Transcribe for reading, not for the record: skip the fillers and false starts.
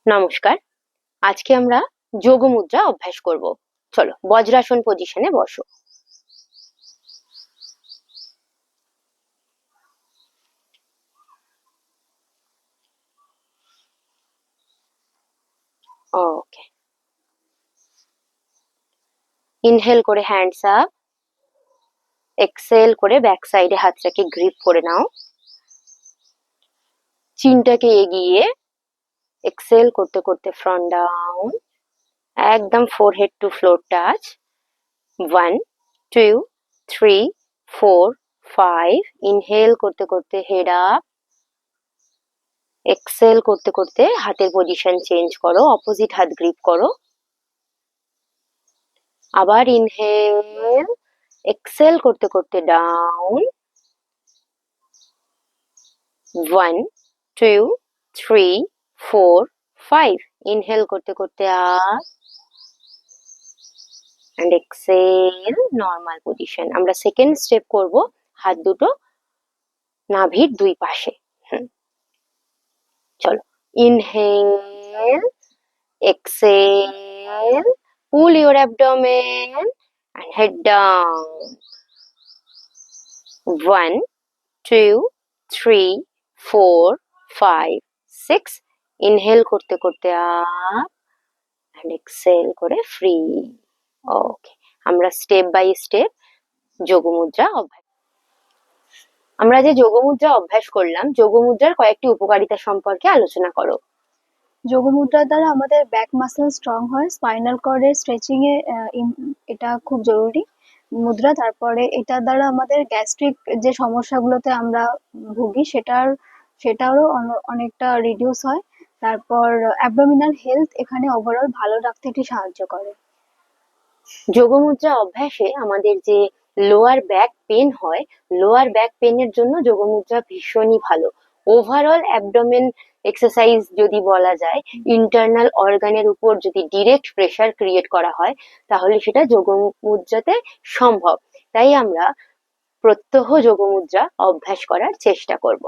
নমস্কার। আজকে আমরা যোগ মুদ্রা অভ্যাস করব। চলো বজ্রাসন পজিশনে বসো। ওকে, ইনহেল করে হ্যান্ডস আপ, এক্সেল করে ব্যাক সাইডে হাতটাকে গ্রিপ করে নাও, চিনটাকে এগিয়ে এক্সেল করতে করতে ফ্রন্ট ডাউন, একদম forehead to floor touch. 1 2 3 4 5। Inhale করতে করতে হেড আপ, এক্সেল করতে করতে হাতের পজিশন চেঞ্জ করো, অপোজিট হাত গ্রিপ করো। আবার ইনহেল, এক্সেল করতে করতে ডাউন। 1 2 3 4 5। ইনহেল করতে করতে up and exhale, normal position. আমরা সেকেন্ড স্টেপ করব, হাত দুটো নাভির দুই পাশে। চলো, inhale, exhale, pull your abdomen and head down. 1 2 3 4 5 6। Inhale করতে করতে আপ and exhale করে ফ্রি। ওকে, আমরা স্টেপ বাই স্টেপ যোগ মুদ্রা অভ্যাস। আমরা যে যোগ মুদ্রা অভ্যাস করলাম, যোগ মুদ্রার কয়েকটি উপকারিতা সম্পর্কে আলোচনা করো। যোগ মুদ্রার দ্বারা আমাদের ব্যাক মাসল স্ট্রং হয়, স্পাইনাল কর্ডের স্ট্রেচিং এ এটা খুব জরুরি মুদ্রা। তারপরে এটার দ্বারা আমাদের গ্যাস্ট্রিক যে সমস্যাগুলোতে আমরা ভুগি সেটারও অনেকটা রিডিউস হয়। তারপর অ্যাবডোমিনাল হেলথ এখানে ওভারঅল ভালো রাখতে এটি সাহায্য করে। যোগ মুদ্রা অভ্যাসে আমাদের যে লোয়ার ব্যাক পেন হয়, লোয়ার ব্যাক পেনের জন্য যোগ মুদ্রা ভীষণই ভালো। ওভারঅল অ্যাবডোমেন এক্সারসাইজ যদি বলা যায়, ইন্টারনাল অর্গানের উপর যদি ডিরেক্ট প্রেসার ক্রিয়েট করা হয়, তাহলে সেটা যোগ মুদ্রাতে সম্ভব। তাই আমরা প্রত্যহ যোগ মুদ্রা অভ্যাস করার চেষ্টা করব।